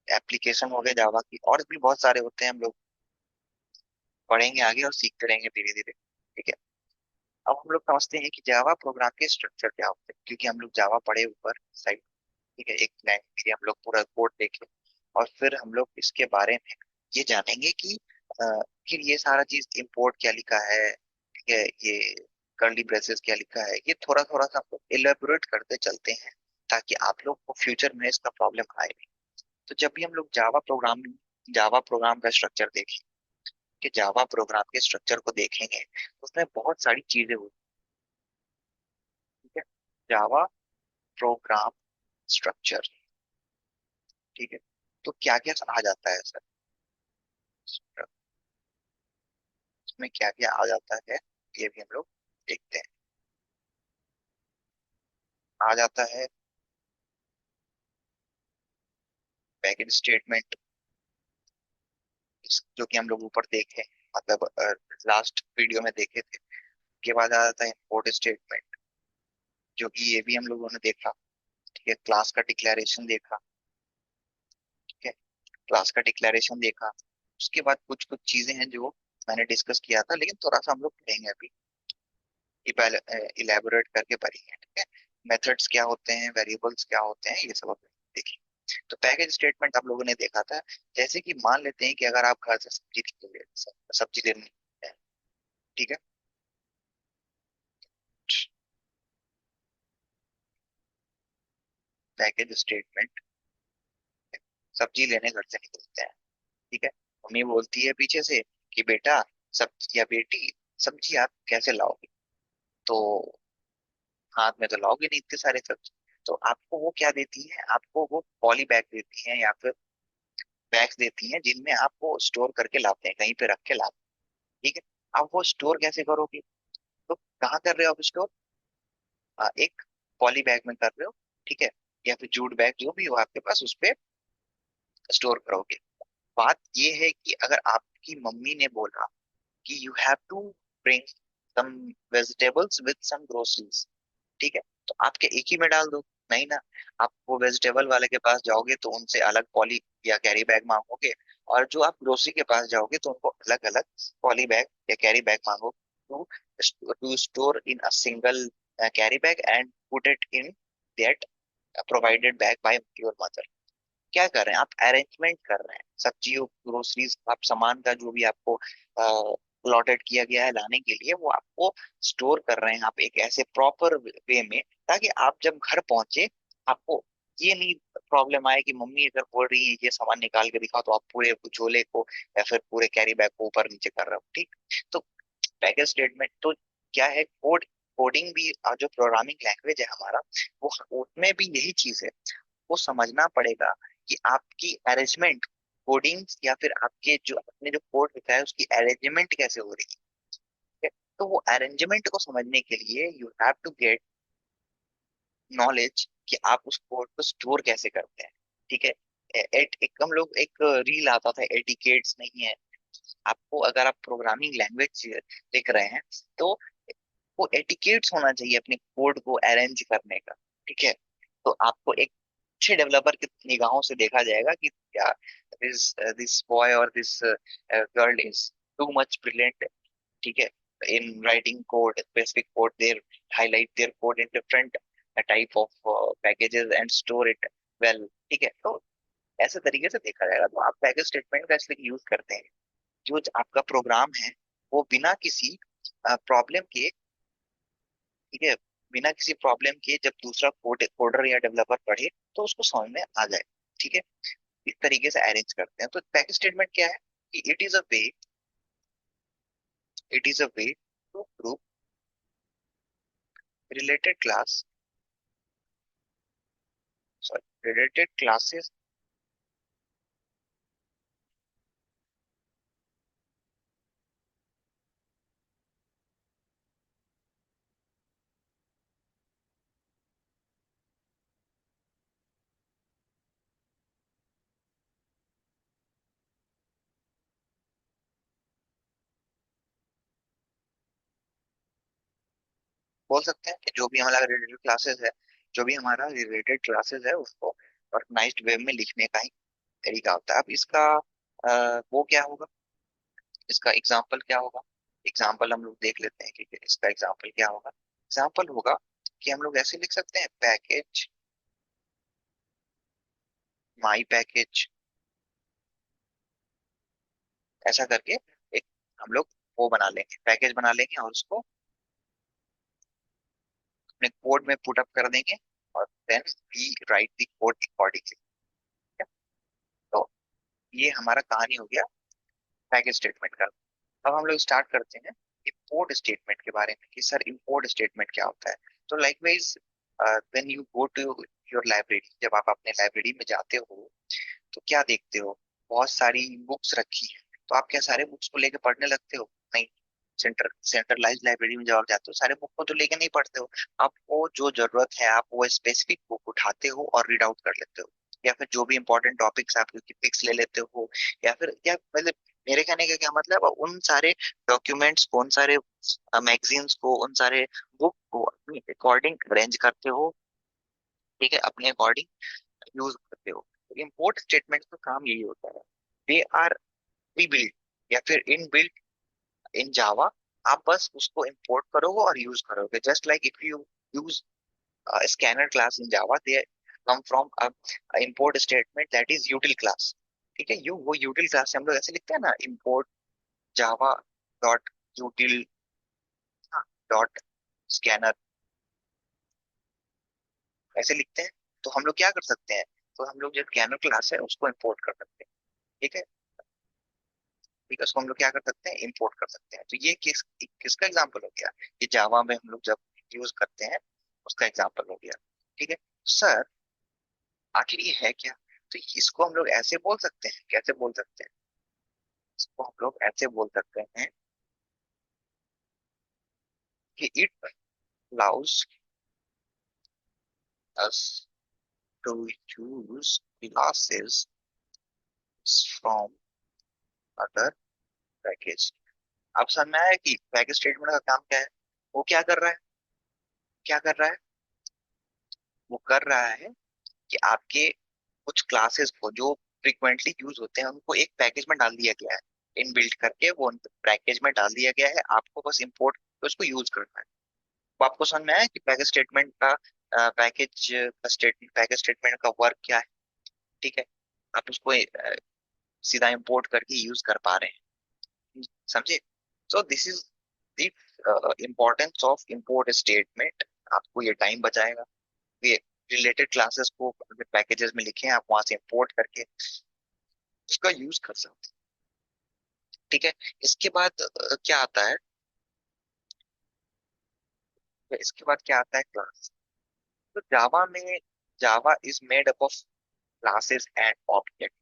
एप्लीकेशन हो गए जावा की, और भी बहुत सारे होते हैं, हम लोग पढ़ेंगे आगे और सीखते रहेंगे धीरे धीरे। ठीक है, अब हम लोग समझते हैं कि जावा प्रोग्राम के स्ट्रक्चर क्या होते हैं, क्योंकि हम लोग जावा पढ़े ऊपर साइड। ठीक है, एक लैंग्वेज हम लोग पूरा कोड देखें, और फिर हम लोग इसके बारे में ये जानेंगे कि फिर ये सारा चीज इंपोर्ट क्या लिखा है, ठीक है, ये कर्ली ब्रेसेस क्या लिखा है, ये थोड़ा थोड़ा सा हम लोग इलेबोरेट करते चलते हैं, ताकि आप लोग को फ्यूचर में इसका प्रॉब्लम आए नहीं। तो जब भी हम लोग जावा प्रोग्राम का स्ट्रक्चर देखें, कि जावा प्रोग्राम के स्ट्रक्चर को देखेंगे, तो उसमें बहुत सारी चीजें होती है। जावा प्रोग्राम स्ट्रक्चर, ठीक है, तो क्या क्या आ जाता है सर, उसमें क्या क्या आ जाता है, ये भी हम लोग देखते हैं। आ जाता है बैकएंड स्टेटमेंट, जो कि हम लोग ऊपर देखे, मतलब लास्ट वीडियो में देखे थे। के बाद आ जाता है इंपोर्ट स्टेटमेंट, जो कि ये भी हम लोगों ने देखा। ठीक है, क्लास का डिक्लेरेशन देखा। ठीक है, क्लास का डिक्लेरेशन देखा। उसके बाद कुछ कुछ चीजें हैं जो मैंने डिस्कस किया था, लेकिन थोड़ा सा हम लोग पढ़ेंगे अभी, इलेबोरेट करके पढ़ेंगे। ठीक है, मेथड्स क्या होते हैं, वेरिएबल्स क्या होते हैं, ये सब हम देखिए। तो पैकेज स्टेटमेंट आप लोगों ने देखा था। जैसे कि मान लेते हैं कि अगर आप घर से सब्जी लेने हैं, ठीक है, पैकेज स्टेटमेंट, सब्जी लेने घर से निकलते हैं। ठीक है, मम्मी बोलती है पीछे से कि बेटा, सब्जी या बेटी, सब्जी आप कैसे लाओगे? तो हाथ में तो लाओगे नहीं इतने सारे सब्जी। तो आपको वो क्या देती है, आपको वो पॉली बैग देती है या फिर बैग्स देती हैं जिनमें आप वो स्टोर करके लाते हैं, कहीं पे रख के लाते हैं। ठीक है, अब वो स्टोर कैसे करोगे? तो कहाँ कर रहे हो आप स्टोर? एक पॉली बैग में कर रहे हो। ठीक है, या फिर जूट बैग जो भी हो आपके पास, उस पे स्टोर करोगे। बात ये है कि अगर आपकी मम्मी ने बोला कि you have to bring some vegetables with some groceries, ठीक है, तो आपके एक ही में डाल दो? नहीं ना, आप वो वेजिटेबल वाले के पास जाओगे तो उनसे अलग पॉली या कैरी बैग मांगोगे, और जो आप ग्रोसरी के पास जाओगे तो उनको अलग अलग पॉली बैग या कैरी बैग मांगो, to to store in a single carry bag and put it in that provided bag by your mother. क्या कर रहे हैं आप? अरेंजमेंट कर रहे हैं सब्जियों, ग्रोसरीज, आप सामान का जो भी आपको अलॉटेड किया गया है लाने के लिए, वो आपको स्टोर कर रहे हैं आप एक ऐसे प्रॉपर वे में, ताकि आप जब घर पहुंचे आपको ये नहीं प्रॉब्लम आए कि मम्मी अगर बोल रही है ये सामान निकाल के दिखाओ, तो आप पूरे झोले को या फिर पूरे कैरी बैग को ऊपर नीचे कर रहे हो। ठीक, तो पैकेज स्टेटमेंट तो क्या है, कोडिंग भी, जो प्रोग्रामिंग लैंग्वेज है हमारा, वो उसमें भी यही चीज है। वो समझना पड़ेगा कि आपकी अरेंजमेंट, कोडिंग या फिर आपके जो आपने जो कोड लिखा है उसकी अरेंजमेंट कैसे हो रही है। तो वो अरेंजमेंट को समझने के लिए you have to get knowledge कि आप उस कोड को स्टोर कैसे करते हैं। ठीक है, एक हम लोग एक रील आता था, एटिकेट्स नहीं है। आपको अगर आप प्रोग्रामिंग लैंग्वेज लिख रहे हैं तो वो एटिकेट्स होना चाहिए अपने कोड को अरेंज करने का। ठीक है, तो आपको एक अच्छे डेवलपर की निगाहों से देखा जाएगा कि क्या दिस बॉय और this girl is too much brilliant. ठीक है, in writing code, specific code, there highlight their code in different type of packages and store it well. ठीक है, तो ऐसे तरीके से देखा जाएगा। तो आप पैकेज स्टेटमेंट का इसलिए यूज करते हैं, जो आपका प्रोग्राम है वो बिना किसी प्रॉब्लम के, ठीक है, बिना किसी प्रॉब्लम के जब दूसरा कोडर या डेवलपर पढ़े तो उसको समझ में आ जाए। ठीक है, इस तरीके से अरेंज करते हैं। तो पैकेज स्टेटमेंट क्या है कि it is a way to group related class, sorry, related classes. बोल सकते हैं कि जो भी हमारा रिलेटेड क्लासेस है, जो भी हमारा रिलेटेड क्लासेस है उसको ऑर्गेनाइज्ड वे में लिखने का ही तरीका होता है। अब इसका वो क्या होगा, इसका एग्जाम्पल क्या होगा? एग्जाम्पल हम लोग देख लेते हैं कि इसका एग्जाम्पल क्या होगा। एग्जाम्पल होगा कि हम लोग ऐसे लिख सकते हैं, पैकेज, माई पैकेज, ऐसा करके एक हम लोग वो बना लेंगे, पैकेज बना लेंगे, और उसको अपने कोड में पुट अप कर देंगे, और then we write the code accordingly. तो ये हमारा कहानी हो गया पैकेज स्टेटमेंट का। अब हम लोग स्टार्ट करते हैं इम्पोर्ट स्टेटमेंट के बारे में कि सर इम्पोर्ट स्टेटमेंट क्या होता है। तो likewise when you go to your library, जब आप अपने लाइब्रेरी में जाते हो तो क्या देखते हो? बहुत सारी बुक्स रखी है, तो आप क्या सारे बुक्स को लेके पढ़ने लगते हो? नहीं। सेंट्रलाइज लाइब्रेरी में जब आप जाते हो सारे बुक को तो लेके नहीं पढ़ते हो। आपको जो जरूरत है आप वो स्पेसिफिक बुक उठाते हो और रीड आउट कर लेते हो, या फिर जो भी इंपॉर्टेंट टॉपिक्स आप उसकी पिक्स ले लेते हो, या फिर क्या मतलब, मेरे कहने का क्या मतलब, उन सारे डॉक्यूमेंट्स को, उन सारे मैगजीन्स को, उन सारे बुक को अपने अकॉर्डिंग अरेंज करते हो, ठीक है, अपने अकॉर्डिंग यूज करते हो। इम्पोर्ट स्टेटमेंट का काम यही होता है, दे आर प्री बिल्ट या फिर इन बिल्ट इन जावा। आप बस उसको इंपोर्ट करोगे और यूज करोगे, just like if you use scanner class in Java, they come from a import statement that is util class। ठीक है, यू वो util class से हम लोग ऐसे लिखते हैं ना, import java dot util dot scanner, ऐसे लिखते हैं। तो हम लोग क्या कर सकते हैं, तो हम लोग जो scanner क्लास है उसको इंपोर्ट कर सकते हैं। ठीक है, ठीक है, उसको हम लोग क्या कर सकते हैं, इंपोर्ट कर सकते हैं। तो ये किसका एग्जाम्पल हो गया, ये जावा में हम लोग जब यूज करते हैं उसका एग्जाम्पल हो गया। ठीक है सर, आखिर ये है क्या, तो इसको हम लोग ऐसे बोल सकते हैं, कैसे बोल सकते हैं, इसको हम लोग ऐसे बोल सकते हैं कि it allows us to use classes from other package। अब समझ में आया कि पैकेज स्टेटमेंट का काम क्या है, वो क्या कर रहा है, क्या कर रहा है, वो कर रहा है कि आपके कुछ क्लासेस को जो फ्रिक्वेंटली यूज होते हैं उनको एक पैकेज में डाल दिया गया है, इन बिल्ड करके वो पैकेज में डाल दिया गया है, आपको बस इंपोर्ट उसको यूज करना है। तो आपको समझ में आया कि पैकेज स्टेटमेंट का वर्क क्या है। ठीक है, आप उसको सीधा इंपोर्ट करके यूज कर पा रहे हैं, समझे। सो this is the importance of import statement. आपको ये टाइम बचाएगा, ये रिलेटेड क्लासेस को अगर पैकेजेस में लिखे हैं आप वहां से इंपोर्ट करके उसका यूज कर सकते हैं। ठीक है, इसके बाद क्या आता है, इसके बाद क्या आता है, क्लास। तो जावा में, Java is made up of classes and object.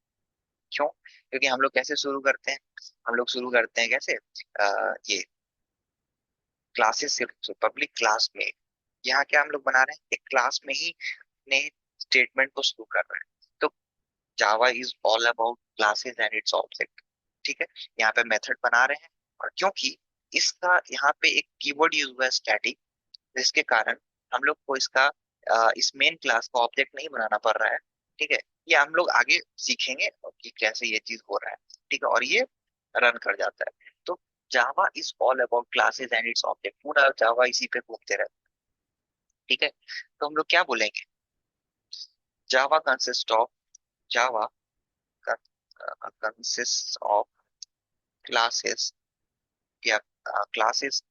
क्यों, क्योंकि हम लोग कैसे शुरू करते हैं, हम लोग शुरू करते हैं कैसे, ये क्लासेस से, पब्लिक क्लास में। यहाँ क्या हम लोग बना रहे हैं, एक क्लास में ही अपने स्टेटमेंट को शुरू कर रहे हैं। तो Java is all about classes and its object. ठीक है, यहाँ पे मेथड बना रहे हैं, और क्योंकि इसका यहाँ पे एक कीवर्ड यूज हुआ है स्टैटिक, जिसके कारण हम लोग को इसका इस मेन क्लास का ऑब्जेक्ट नहीं बनाना पड़ रहा है। ठीक है, ये हम लोग आगे सीखेंगे कि कैसे ये चीज हो रहा है। ठीक है, और ये रन कर जाता है। तो Java is all about classes and its object, पूरा जावा इसी पे घूमते रहता है। ठीक है, तो हम लोग क्या बोलेंगे, Java consist of, Java consist of classes, या क्लासेस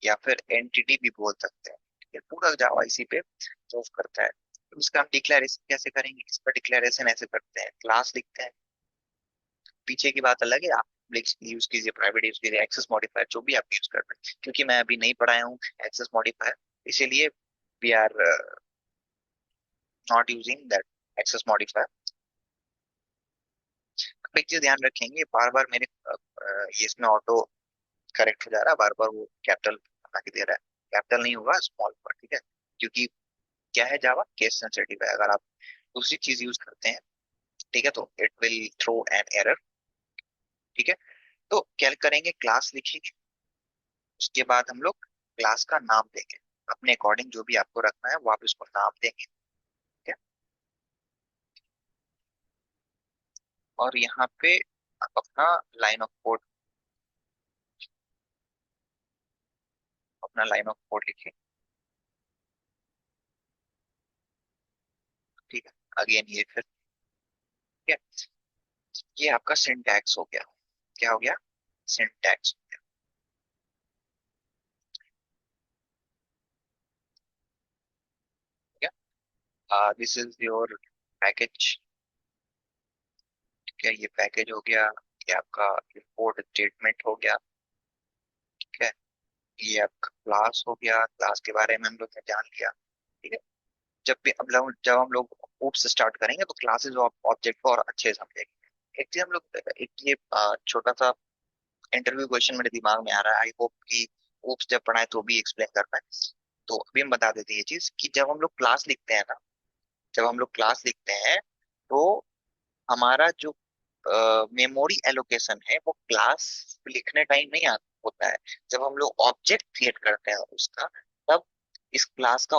या फिर एंटिटी भी बोल सकते हैं। ठीक है, पूरा जावा इसी पे मूव करता है। तो इसका हम डिक्लेरेशन कैसे करेंगे, इसका डिक्लेरेशन ऐसे करते हैं, क्लास लिखते हैं, पीछे की बात अलग है, आप यूज कीजिए, प्राइवेट यूज कीजिए, एक्सेस मॉडिफायर जो भी आप यूज कर रहे हैं, क्योंकि मैं अभी नहीं पढ़ाया हूँ एक्सेस मॉडिफायर, इसीलिए we are not using that access modifier. एक चीज ध्यान रखेंगे, बार बार मेरे ये इसमें ऑटो करेक्ट हो जा रहा है, बार बार वो कैपिटल बना के दे रहा है, कैपिटल नहीं होगा, स्मॉल पर। ठीक है, क्योंकि क्या है, जावा केस सेंसिटिव है, अगर आप दूसरी चीज यूज करते हैं, ठीक है, तो it will throw an error. ठीक है, तो क्या करेंगे, क्लास लिखेंगे, उसके बाद हम लोग क्लास का नाम देंगे, अपने अकॉर्डिंग जो भी आपको रखना है वो आप इसको नाम देंगे। ठीक है, और यहाँ पे आप अपना लाइन ऑफ कोड, अपना लाइन ऑफ कोड लिखिए। ठीक है, अगेन ये फिर, ठीक है, ये आपका सिंटैक्स हो गया, क्या हो गया, सिंटैक्स हो गया। This is your package. ठीक है, ये पैकेज हो गया, ये आपका इंपोर्ट स्टेटमेंट हो गया। ठीक है, ये आपका क्लास हो गया, क्लास के बारे में हम लोग ने जान लिया। ठीक है, जब हम लोग oops स्टार्ट करेंगे तो क्लासेस और ऑब्जेक्ट को और अच्छे से समझेंगे। एक चीज हम लोग, एक ये छोटा सा इंटरव्यू क्वेश्चन मेरे दिमाग में आ रहा है, आई होप कि oops जब पढ़ाए तो भी एक्सप्लेन कर पाए। तो अभी हम बता देते हैं ये चीज कि जब हम लोग क्लास लिखते हैं ना, जब हम लोग क्लास लिखते हैं तो हमारा जो मेमोरी एलोकेशन है वो क्लास लिखने टाइम नहीं होता है, जब हम लोग ऑब्जेक्ट क्रिएट करते हैं उसका, तब इस क्लास का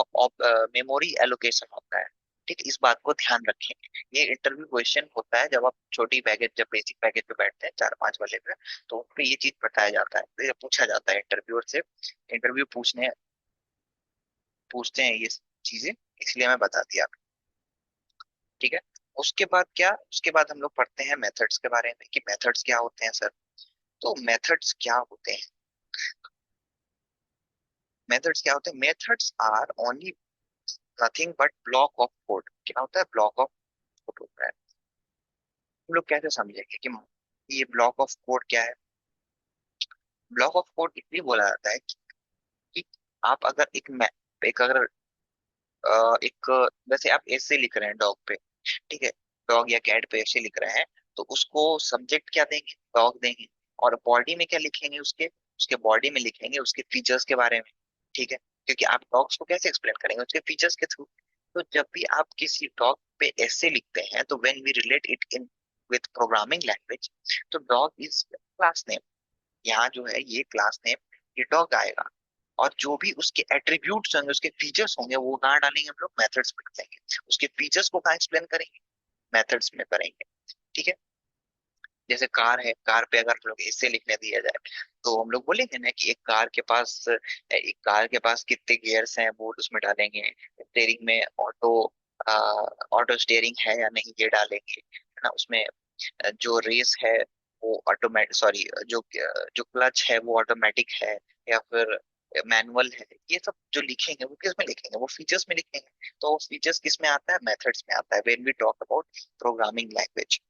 मेमोरी एलोकेशन होता है। ठीक, इस बात को ध्यान रखेंगे। ये इंटरव्यू क्वेश्चन होता है जब आप छोटी पैकेज, जब बेसिक पैकेज पे बैठते हैं 4-5 वाले पे, तो उन पे ये चीज बताया जाता है, तो ये पूछा जाता है इंटरव्यूअर से। इंटरव्यू पूछते हैं ये चीजें, इसलिए मैं बता दिया आपको। ठीक है। उसके बाद क्या, उसके बाद हम लोग पढ़ते हैं मेथड्स के बारे में कि मेथड्स क्या होते हैं सर। तो मेथड्स क्या होते हैं, मेथड्स क्या होते हैं, methods are only nothing but block of code. क्या होता है, ब्लॉक ऑफ कोड होता है। हम लोग कैसे समझेंगे कि ये ब्लॉक ऑफ कोड क्या है। ब्लॉक ऑफ कोड इसलिए बोला जाता है कि आप अगर एक अगर एक जैसे आप ऐसे लिख रहे हैं डॉग पे, ठीक है, डॉग या कैट पे ऐसे लिख रहे हैं, तो उसको सब्जेक्ट क्या देंगे, डॉग देंगे। और बॉडी में क्या लिखेंगे, उसके उसके बॉडी में लिखेंगे उसके फीचर्स के बारे में। ठीक है, क्योंकि आप डॉग्स को कैसे एक्सप्लेन करेंगे, उसके फीचर्स के थ्रू। तो जब भी आप किसी डॉग पे ऐसे लिखते हैं, तो when we relate it in with programming language, तो डॉग इज क्लास नेम। यहाँ जो है ये क्लास नेम, ये डॉग आएगा। और जो भी उसके एट्रीब्यूट्स होंगे, उसके फीचर्स होंगे, वो कहाँ डालेंगे, हम लोग मेथड्स में डालेंगे। उसके फीचर्स को कहाँ एक्सप्लेन करेंगे, मेथड्स में करेंगे। ठीक है। जैसे कार है, कार पे अगर हम लोग ऐसे लिखने दिया जाए, तो हम लोग बोलेंगे ना कि एक कार के पास कितने गियर्स हैं, वो उसमें डालेंगे। स्टेयरिंग में ऑटो स्टेयरिंग है या नहीं, ये डालेंगे, है ना। उसमें जो रेस है वो ऑटोमेटिक, सॉरी, जो जो क्लच है वो ऑटोमेटिक है या फिर मैनुअल है। ये सब जो लिखेंगे वो किस में लिखेंगे, वो फीचर्स में लिखेंगे। तो फीचर्स किस में आता है, मेथड्स में आता है, when we talk about programming language.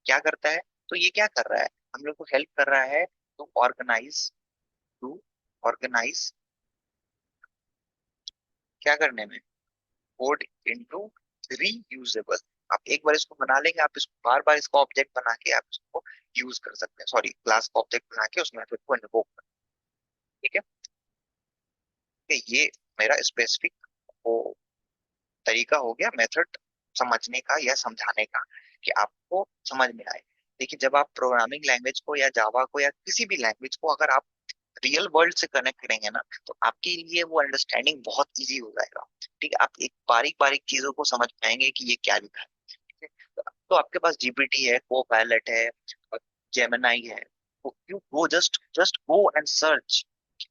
क्या करता है, तो ये क्या कर रहा है, हम लोग को हेल्प कर रहा है टू ऑर्गेनाइज क्या करने में, कोड इनटू रीयूजेबल। आप एक बार इसको बना लेंगे, आप इसको बार बार इसका ऑब्जेक्ट बना के आप इसको यूज कर सकते हैं, सॉरी, क्लास का ऑब्जेक्ट बना के उस मेथड को इन्वोक कर। ठीक है। कि ये मेरा स्पेसिफिक वो तरीका हो गया मेथड समझने का या समझाने का, कि आपको समझ में आए। देखिए, जब आप प्रोग्रामिंग लैंग्वेज को या जावा को या किसी भी लैंग्वेज को अगर आप रियल वर्ल्ड से कनेक्ट करेंगे ना, तो आपके लिए वो अंडरस्टैंडिंग बहुत इजी हो जाएगा। ठीक है, आप एक बारीक बारीक चीजों को समझ पाएंगे कि ये क्या लिखा है। ठीक है? तो आपके पास जीपीटी है, को पायलट है, जेमिनाई है। You go, just just go and search.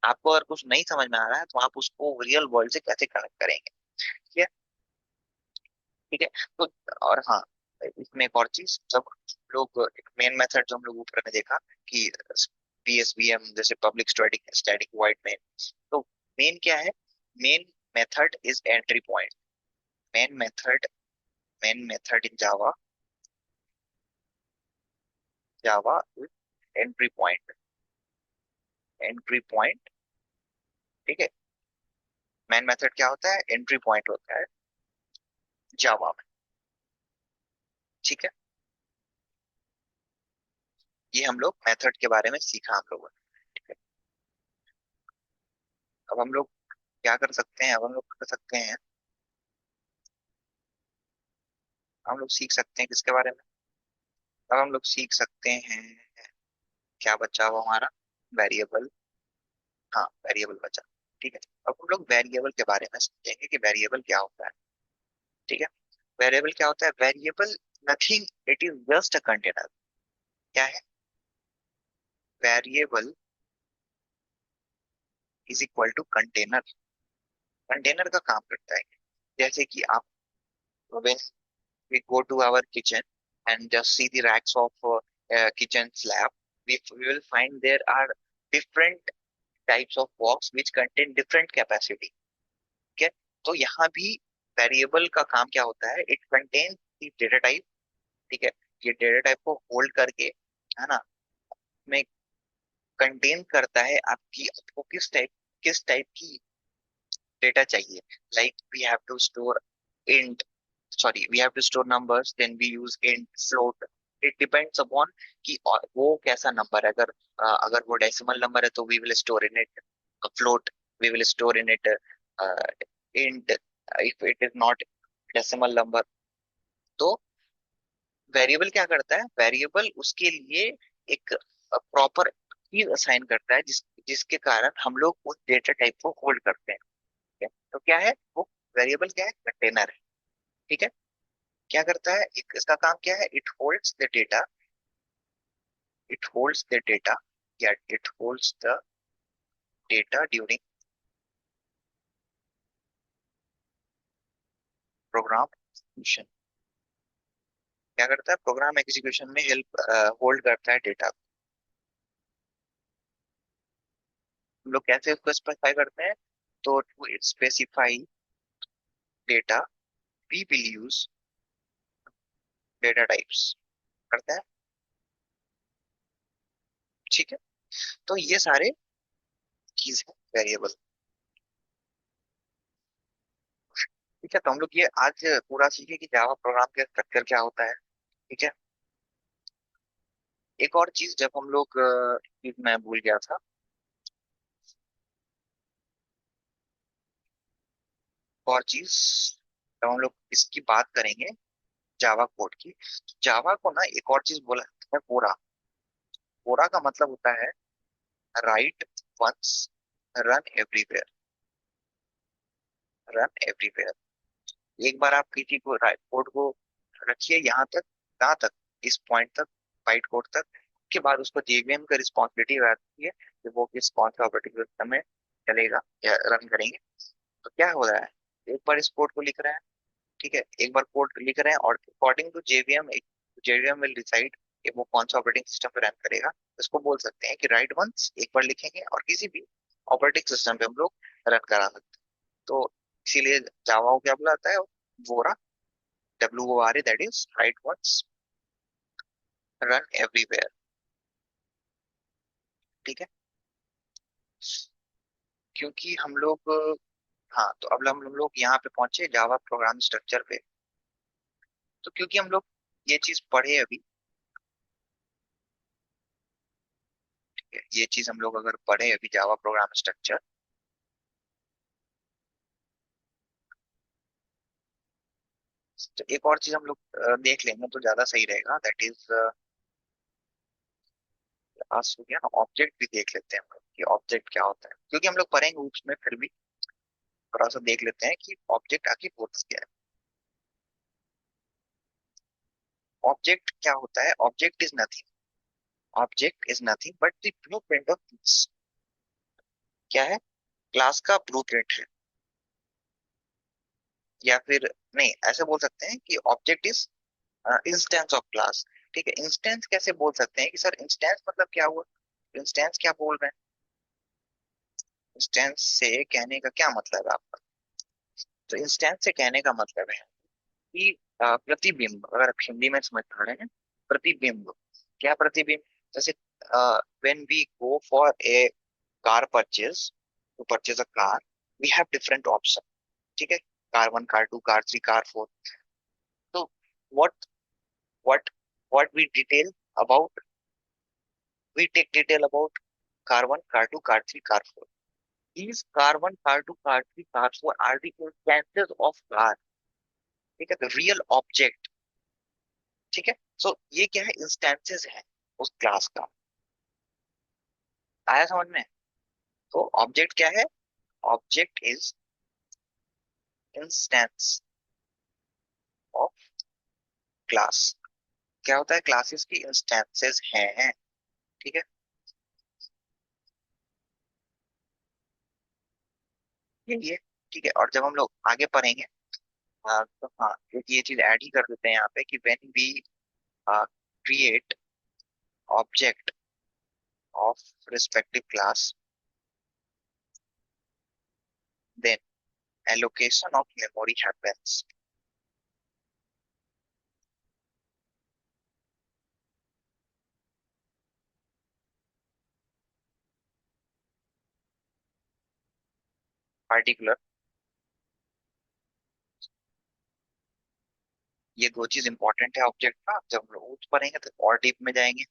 आपको अगर कुछ नहीं समझ में आ रहा है, तो आप उसको रियल वर्ल्ड से कैसे कनेक्ट करेंगे। ठीक है। ठीक है। तो और हाँ, इसमें एक और चीज, जब लोग एक मेन मेथड जो हम लोग ऊपर ने देखा कि पीएसवीएम जैसे public static static void main, तो मेन क्या है, main method is entry point. Main method main method in Java, Java is entry point, entry point. ठीक है। मेन मेथड क्या होता है, एंट्री पॉइंट होता है जावा में। ठीक है। ये हम लोग मेथड के बारे में सीखा हम लोगों ने। ठीक है। अब हम लोग क्या कर सकते हैं, अब हम लोग कर सकते हैं, हम लोग सीख सकते हैं किसके बारे में, अब हम लोग सीख सकते हैं, क्या बचा हुआ हमारा, वेरिएबल। हाँ, वेरिएबल बचा। ठीक है। अब हम लोग वेरिएबल के बारे में समझेंगे कि वेरिएबल क्या होता है। ठीक है। वेरिएबल क्या होता है, variable nothing, it is just a container. क्या है, variable is equal to container. Container का काम करता है, जैसे कि आप, when we go to our kitchen and just see the racks of kitchen slab, we will find there are different types of box which contain different capacity. ठीक है। तो यहाँ भी वेरिएबल का काम क्या होता है, it contain the data type. ठीक है। ये डेटा टाइप को होल्ड करके, है ना, में कंटेन करता है आपकी, आपको किस टाइप की डेटा चाहिए। Like we have to store int, sorry, we have to store numbers, then we use int, float. It depends upon कि वो कैसा नंबर है। अगर वो डेसिमल नंबर है, तो we will store in it float, we will store in it int, if it is not decimal number। तो variable क्या करता है, वेरिएबल उसके लिए एक प्रॉपर चीज असाइन करता है, जिसके कारण हम लोग उस डेटा टाइप को होल्ड करते हैं। है, तो क्या है वो वेरिएबल, क्या है कंटेनर है। ठीक है, क्या करता है, इसका काम क्या है, इट होल्ड्स द डेटा या it holds the data during program execution. क्या करता है, प्रोग्राम एग्जीक्यूशन में हेल्प होल्ड करता है डेटा। हम लोग कैसे उसको स्पेसिफाई करते हैं, तो to specify data we will use data types करते हैं। ठीक है, तो ये सारे चीज है वेरिएबल। ठीक है, तो हम लोग ये आज पूरा सीखे कि जावा प्रोग्राम का स्ट्रक्चर क्या होता है। ठीक है, एक और चीज जब हम लोग चीज मैं भूल गया था, और चीज जब हम लोग इसकी बात करेंगे जावा कोड की, जावा को ना एक और चीज बोला जाता है कोरा। कोरा का मतलब होता है write once, run everywhere. Run everywhere, एक बार आप किसी को कोड को रखिए यहाँ तक, कहाँ तक, इस पॉइंट तक, बाइट कोड तक, उसके बाद उसको जेवीएम का रिस्पॉन्सिबिलिटी रहती है कि वो किस कौन सा ऑपरेटिंग सिस्टम में चलेगा या रन करेंगे। तो क्या हो रहा है, एक बार इस कोड को लिख रहे हैं, ठीक है, एक बार कोड लिख रहे हैं और according to JVM, JVM will decide कि वो कौन सा ऑपरेटिंग सिस्टम पे रन करेगा। इसको बोल सकते हैं कि राइट वंस, एक बार लिखेंगे और किसी भी ऑपरेटिंग सिस्टम पे हम लोग रन करा सकते हैं। तो इसीलिए जावा को क्या बुलाता है, वोरा, WORA, that is write once, run everywhere. ठीक है, क्योंकि हम लोग, हाँ तो अब हम लोग यहाँ पे पहुंचे जावा प्रोग्राम स्ट्रक्चर पे। तो क्योंकि हम लोग ये चीज पढ़े अभी, ये चीज हम लोग अगर पढ़े अभी जावा प्रोग्राम स्ट्रक्चर, तो एक और चीज हम लोग देख लेंगे तो ज्यादा सही रहेगा, दैट इज पास हो गया ना, ऑब्जेक्ट भी देख लेते हैं हम लोग कि ऑब्जेक्ट क्या होता है, क्योंकि हम लोग पढ़ेंगे उसमें, फिर भी थोड़ा सा देख लेते हैं कि ऑब्जेक्ट आखिर होता क्या है। ऑब्जेक्ट क्या होता है, object is nothing but the blueprint of things. क्या है, क्लास का ब्लूप्रिंट है, या फिर नहीं ऐसे बोल सकते हैं कि object is instance of class. ठीक है, इंस्टेंस कैसे बोल सकते हैं कि सर इंस्टेंस मतलब क्या हुआ, इंस्टेंस क्या बोल रहे हैं, इंस्टेंस से कहने का क्या मतलब है आपका। तो इंस्टेंस से कहने का मतलब है कि प्रतिबिंब, अगर आप हिंदी में समझ पा रहे हैं, प्रतिबिंब। क्या प्रतिबिंब, जैसे when we go for a car purchase, to purchase a car, we have different option. ठीक है, कार 1, कार 2, कार 3, कार 4। तो what what what we detail about, we take detail about car 1, car 2, car 3, car 4. These car 1, car 2, car 3, car 4 are the instances of car. ठीक है, the real object। ठीक है, सो ये क्या है, instances है उस क्लास का। आया समझ में। तो ऑब्जेक्ट क्या है, object is instance of class. क्या होता है, क्लासेस की इंस्टेंसेस हैं। ठीक है, ये ठीक है, और जब हम लोग आगे पढ़ेंगे तो हाँ क्योंकि ये चीज ऐड ही कर देते हैं यहाँ पे कि when we create object of respective class, then allocation of memory happens। particular, ये दो चीज इंपॉर्टेंट है ऑब्जेक्ट का, जब हम लोग उस पढ़ेंगे तो और डीप में जाएंगे।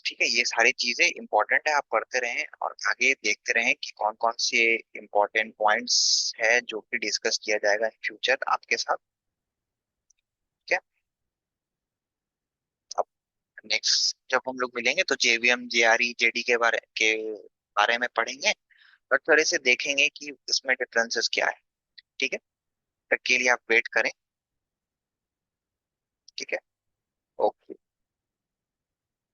ठीक है, ये सारी चीजें इंपॉर्टेंट है, आप पढ़ते रहें और आगे देखते रहें कि कौन कौन से इंपॉर्टेंट पॉइंट्स है जो कि डिस्कस किया जाएगा इन फ्यूचर आपके साथ। ठीक है, अब नेक्स्ट जब हम लोग मिलेंगे तो JVM, JRE, JD के बारे में पढ़ेंगे। और थोड़े से देखेंगे कि इसमें डिफरेंसेस क्या है। ठीक है, तब के लिए आप वेट करें।